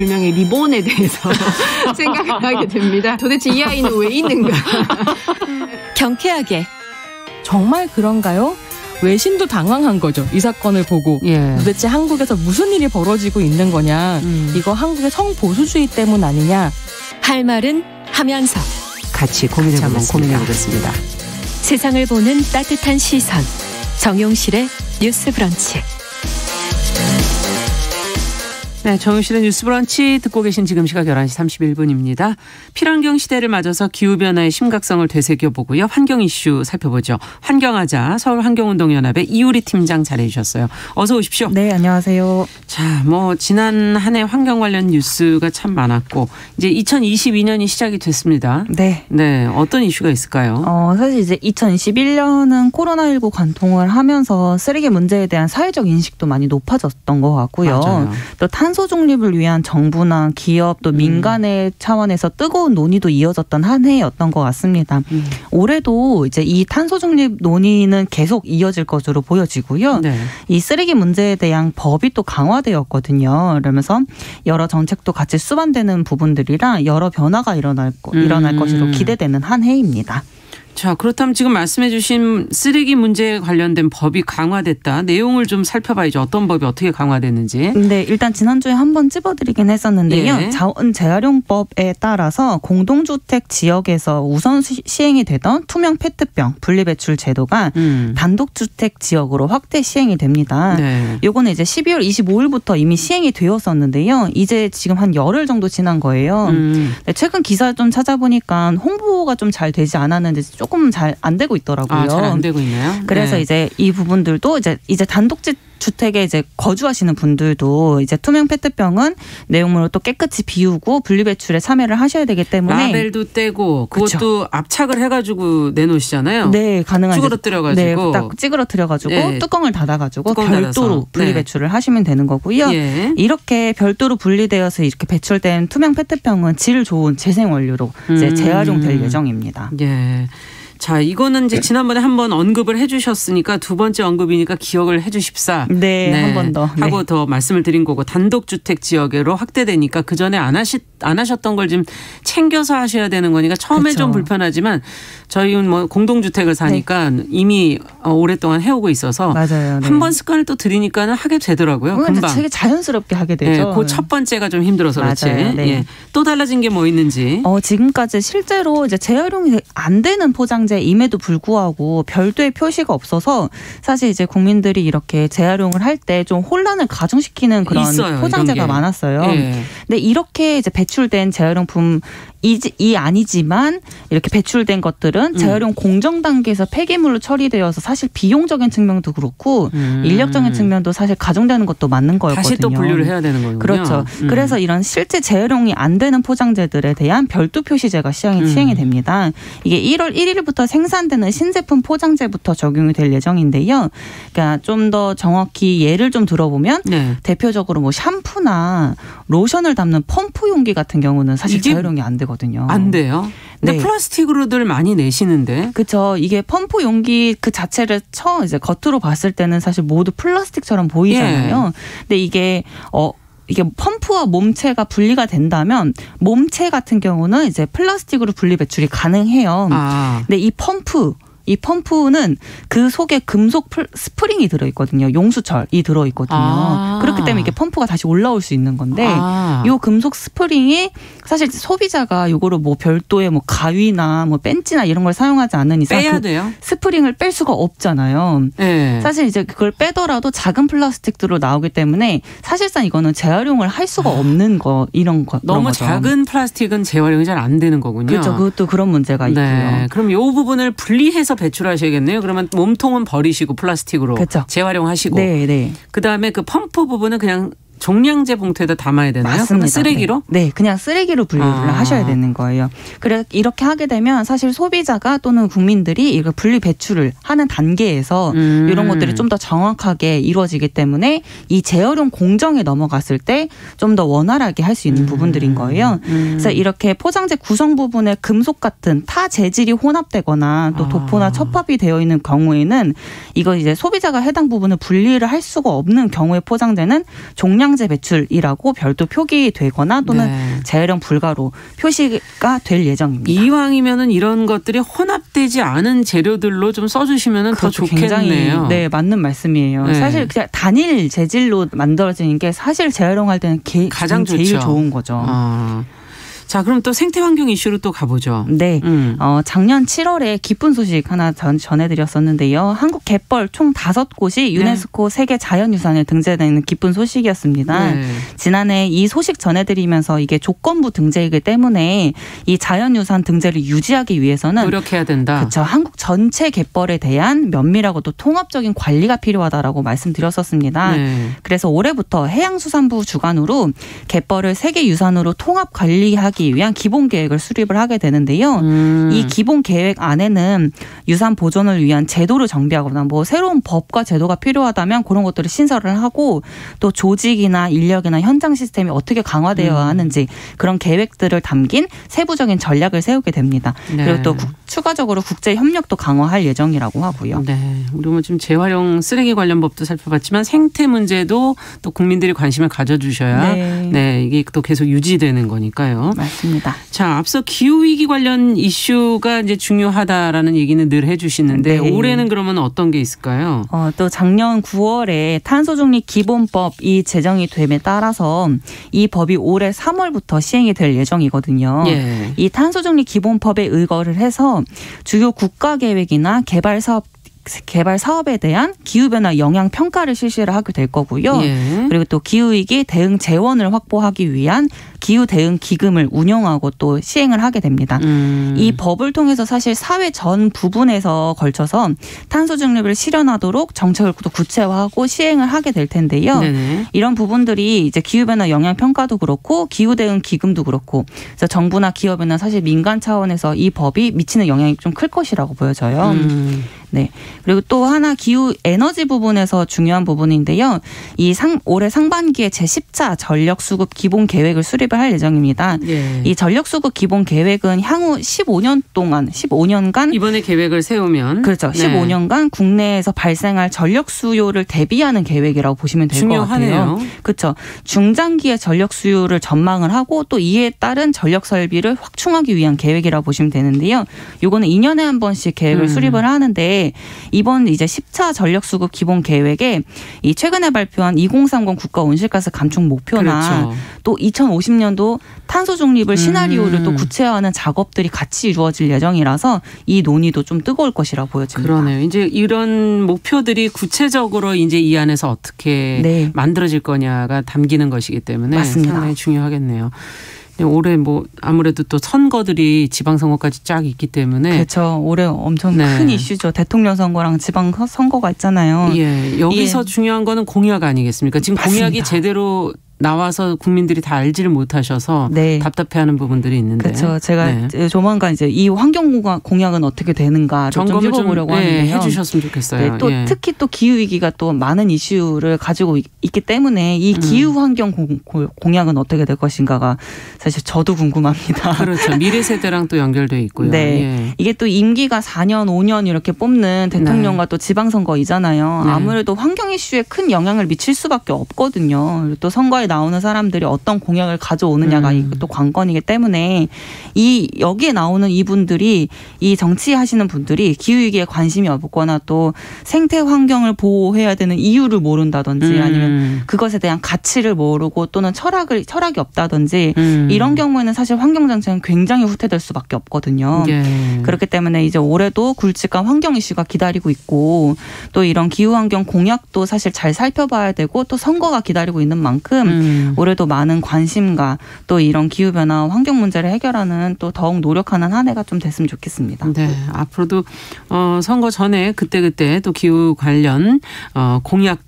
일명의 리본에 대해서 생각을 하게 됩니다. 도대체 이 아이는 왜 있는가? 경쾌하게. 정말 그런가요? 외신도 당황한 거죠. 이 사건을 보고. 예. 도대체 한국에서 무슨 일이 벌어지고 있는 거냐. 이거 한국의 성보수주의 때문 아니냐. 할 말은 하면서 같이 고민해보겠습니다. 세상을 보는 따뜻한 시선. 정용실의 뉴스 브런치. 네, 정용실의 뉴스 브런치 듣고 계신 지금 시각 11시 31분입니다. 필환경 시대를 맞아서 기후변화의 심각성을 되새겨보고요. 환경 이슈 살펴보죠. 환경하자 서울환경운동연합의 이우리 팀장 자리해 주셨어요. 어서 오십시오. 네, 안녕하세요. 자, 지난 한 해 환경 관련 뉴스가 참 많았고 이제 2022년이 시작이 됐습니다. 네. 네, 어떤 이슈가 있을까요? 사실 이제 2021년은 코로나19 관통을 하면서 쓰레기 문제에 대한 사회적 인식도 많이 높아졌던 것 같고요. 맞아요. 또 탄소 중립을 위한 정부나 기업 또 민간의 차원에서 뜨거운 논의도 이어졌던 한 해였던 것 같습니다. 올해도 이제 이 탄소 중립 논의는 계속 이어질 것으로 보여지고요. 네. 이 쓰레기 문제에 대한 법이 또 강화되었거든요. 그러면서 여러 정책도 같이 수반되는 부분들이라 여러 변화가 일어날 것으로 기대되는 한 해입니다. 자, 그렇다면 지금 말씀해 주신 쓰레기 문제에 관련된 법이 강화됐다. 내용을 좀 살펴봐야죠. 어떤 법이 어떻게 강화됐는지. 네, 일단 지난주에 한번 찝어드리긴 했었는데요. 예. 자원 재활용법에 따라서 공동주택 지역에서 우선 시행이 되던 투명 페트병 분리배출 제도가 단독주택 지역으로 확대 시행이 됩니다. 네. 요거는 이제 12월 25일부터 이미 시행이 되었었는데요. 이제 지금 한 열흘 정도 지난 거예요. 네, 최근 기사 좀 찾아보니까 홍보가 좀 잘 되지 않았는지 조금 잘 안 되고 있더라고요. 잘 안 되고 있나요? 그래서 네. 이제 이 부분들도 이제 단독주택에 이제 거주하시는 분들도 이제 투명 페트병은 내용물을 또 깨끗이 비우고 분리배출에 참여를 하셔야 되기 때문에 라벨도 떼고 그것도 그쵸. 압착을 해가지고 내놓으시잖아요. 네, 가능한 쭈그러뜨려가지고 네, 딱 찌그러뜨려가지고 네. 뚜껑을 닫아가지고 뚜껑 별도로 닫아서. 분리배출을 하시면 되는 거고요. 예. 이렇게 별도로 분리되어서 이렇게 배출된 투명 페트병은 질 좋은 재생원료로 이제 재활용될 예정입니다. 예. 자, 이거는 이제 지난번에 한번 언급을 해주셨으니까 두 번째 언급이니까 기억을 해주십사. 네, 한 번 더. 하고 네. 더 말씀을 드린 거고 단독주택 지역으로 확대되니까 그 전에 안 하셨던 걸 지금 챙겨서 하셔야 되는 거니까 처음에 그쵸. 좀 불편하지만 저희는 공동주택을 사니까 이미 오랫동안 해오고 있어서 맞아요. 네. 한 번 습관을 또 들이니까는 하게 되더라고요. 금방. 되게 자연스럽게 하게 되죠. 그 첫 번째가 좀 힘들어서 그렇지. 맞아요. 네. 예. 또 달라진 게 뭐 있는지. 지금까지 실제로 이제 재활용이 안 되는 포장재임에도 불구하고 별도의 표시가 없어서 사실 이제 국민들이 이렇게 재활용을 할 때 좀 혼란을 가중시키는 그런 있어요, 포장재가 많았어요. 예. 근데 이렇게 이제 배출된 재활용품 이 아니지만 이렇게 배출된 것들은 재활용 공정 단계에서 폐기물로 처리되어서 사실 비용적인 측면도 그렇고 인력적인 측면도 사실 가중되는 것도 맞는 거였거든요. 다시 또 분류를 해야 되는 거군요. 그렇죠. 그래서 이런 실제 재활용이 안 되는 포장재들에 대한 별도 표시제가 시행이 됩니다. 이게 1월 1일부터 생산되는 신제품 포장재부터 적용이 될 예정인데요. 그러니까 좀 더 정확히 예를 좀 들어보면 네. 대표적으로 뭐 샴푸나 로션을 담는 펌프 용기 같은 경우는 사실 재활용이 안 되거든요. 안 돼요? 근데 네. 플라스틱으로들 많이 내시는데. 그렇죠. 이게 펌프 용기 그 자체를 이제 겉으로 봤을 때는 사실 모두 플라스틱처럼 보이잖아요. 근데 이게 펌프와 몸체가 분리가 된다면 몸체 같은 경우는 이제 플라스틱으로 분리 배출이 가능해요. 근데 이 펌프는 그 속에 금속 스프링이 들어있거든요. 용수철이 들어있거든요. 그렇기 때문에 이게 펌프가 다시 올라올 수 있는 건데 이 금속 스프링이 사실 소비자가 이거를 뭐 별도의 뭐 가위나 뭐 벤치나 이런 걸 사용하지 않는 이상 빼야 돼요? 스프링을 뺄 수가 없잖아요. 네. 사실 이제 그걸 빼더라도 작은 플라스틱들로 나오기 때문에 사실상 이거는 재활용을 할 수가 없는 너무 거죠. 작은 플라스틱은 재활용이 잘 안 되는 거군요. 그렇죠. 그것도 그런 문제가 있고요. 네. 그럼 이 부분을 분리해서 배출하셔야겠네요. 그러면 몸통은 버리시고 플라스틱으로 그렇죠. 재활용하시고. 네. 그다음에 그 펌프 부분은 그냥 종량제 봉투에다 담아야 되나요? 맞습니다. 쓰레기로? 네, 그냥 쓰레기로 분류를 하셔야 되는 거예요. 그래 이렇게 하게 되면 사실 소비자가 또는 국민들이 이거 분리 배출을 하는 단계에서 이런 것들이 좀 더 정확하게 이루어지기 때문에 이 재활용 공정에 넘어갔을 때 좀 더 원활하게 할 수 있는 부분들인 거예요. 그래서 이렇게 포장재 구성 부분에 금속 같은 타 재질이 혼합되거나 또 도포나 첩합이 되어 있는 경우에는 이거 이제 소비자가 해당 부분을 분리를 할 수가 없는 경우의 포장재는 종량 영양제 배출이라고 별도 표기되거나 또는 재활용 불가로 표시가 될 예정입니다. 이왕이면은 이런 것들이 혼합되지 않은 재료들로 좀 써주시면은 더 좋겠네요. 굉장히 맞는 말씀이에요. 사실 그냥 단일 재질로 만들어지는 게 사실 재활용할 때는 가장 제일 좋죠. 좋은 거죠. 자, 그럼 또 생태환경 이슈로 또 가보죠. 네. 작년 7월에 기쁜 소식 하나 전해드렸었는데요. 한국 갯벌 총 5곳이 유네스코 세계 자연유산에 등재되는 기쁜 소식이었습니다. 지난해 이 소식 전해드리면서 이게 조건부 등재이기 때문에 이 자연유산 등재를 유지하기 위해서는 노력해야 된다. 그렇죠. 한국 전체 갯벌에 대한 면밀하고 또 통합적인 관리가 필요하다라고 말씀드렸었습니다. 그래서 올해부터 해양수산부 주관으로 갯벌을 세계유산으로 통합 관리하기 위한 기본 계획을 수립을 하게 되는데요. 이 기본 계획 안에는 유산 보존을 위한 제도를 정비하거나 뭐 새로운 법과 제도가 필요하다면 그런 것들을 신설을 하고 또 조직이나 인력이나 현장 시스템이 어떻게 강화되어야 하는지 그런 계획들을 담긴 세부적인 전략을 세우게 됩니다. 그리고 또 추가적으로 국제 협력도 강화할 예정이라고 하고요. 네, 우리 뭐 지금 재활용 쓰레기 관련 법도 살펴봤지만 생태 문제도 또 국민들이 관심을 가져주셔야 이게 또 계속 유지되는 거니까요. 맞습니다. 자, 앞서 기후위기 관련 이슈가 이제 중요하다라는 얘기는 늘 해주시는데 올해는 그러면 어떤 게 있을까요? 또 작년 9월에 탄소중립 기본법이 제정이 됨에 따라서 이 법이 올해 3월부터 시행이 될 예정이거든요. 이 탄소중립 기본법에 의거를 해서 주요 국가계획이나 개발 사업에 대한 기후변화 영향 평가를 실시를 하게 될 거고요. 그리고 또 기후위기 대응 재원을 확보하기 위한 기후 대응 기금을 운영하고 또 시행을 하게 됩니다. 이 법을 통해서 사실 사회 전 부분에서 걸쳐서 탄소 중립을 실현하도록 정책을 또 구체화하고 시행을 하게 될 텐데요. 이런 부분들이 이제 기후변화 영향 평가도 그렇고 기후 대응 기금도 그렇고 그래서 정부나 기업이나 사실 민간 차원에서 이 법이 미치는 영향이 좀 클 것이라고 보여져요. 네. 그리고 또 하나 기후 에너지 부분에서 중요한 부분인데요. 올해 상반기에 제10차 전력 수급 기본 계획을 수립을 할 예정입니다. 이 전력 수급 기본 계획은 향후 15년간 이번에 계획을 세우면 그렇죠. 15년간 국내에서 발생할 전력 수요를 대비하는 계획이라고 보시면 될 것 같아요. 그렇죠. 중장기의 전력 수요를 전망을 하고 또 이에 따른 전력 설비를 확충하기 위한 계획이라고 보시면 되는데요. 요거는 2년에 한 번씩 계획을 수립을 하는데 이번 이제 10차 전력 수급 기본 계획에 이 최근에 발표한 2030 국가 온실가스 감축 목표나 또 2050년도 탄소 중립을 시나리오를 또 구체화하는 작업들이 같이 이루어질 예정이라서 이 논의도 좀 뜨거울 것이라 보여집니다. 그러네요. 이제 이런 목표들이 구체적으로 이제 이 안에서 어떻게 만들어질 거냐가 담기는 것이기 때문에 상당히 중요하겠네요. 올해 뭐 아무래도 또 선거들이 지방선거까지 쫙 있기 때문에 그렇죠. 올해 엄청 큰 이슈죠. 대통령 선거랑 지방선거가 있잖아요. 여기서 중요한 거는 공약 아니겠습니까? 지금 공약이 제대로 나와서 국민들이 다 알지를 못하셔서 답답해하는 부분들이 있는데. 그렇죠. 제가 조만간 이제 이 환경 공약은 어떻게 되는가를 좀 해보려고 하는데요. 해주셨으면 좋겠어요. 또 특히 또 기후 위기가 또 많은 이슈를 가지고 있기 때문에 이 기후 환경 공약은 어떻게 될 것인가가 사실 저도 궁금합니다. 그렇죠. 미래 세대랑 또 연결돼 있고요. 이게 또 임기가 4년, 5년 이렇게 뽑는 대통령과 또 지방선거이잖아요. 아무래도 환경 이슈에 큰 영향을 미칠 수밖에 없거든요. 그리고 또 선거에 나오는 사람들이 어떤 공약을 가져오느냐가 또 관건이기 때문에 여기에 나오는 이분들이 이 정치하시는 분들이 기후위기에 관심이 없거나 또 생태 환경을 보호해야 되는 이유를 모른다든지 아니면 그것에 대한 가치를 모르고 또는 철학이 없다든지 이런 경우에는 사실 환경정책은 굉장히 후퇴될 수밖에 없거든요. 그렇기 때문에 이제 올해도 굵직한 환경 이슈가 기다리고 있고 또 이런 기후환경 공약도 사실 잘 살펴봐야 되고 또 선거가 기다리고 있는 만큼 올해도 많은 관심과 또 이런 기후변화 환경 문제를 해결하는 또 더욱 노력하는 한 해가 좀 됐으면 좋겠습니다. 앞으로도 선거 전에 그때그때 또 기후 관련 공약들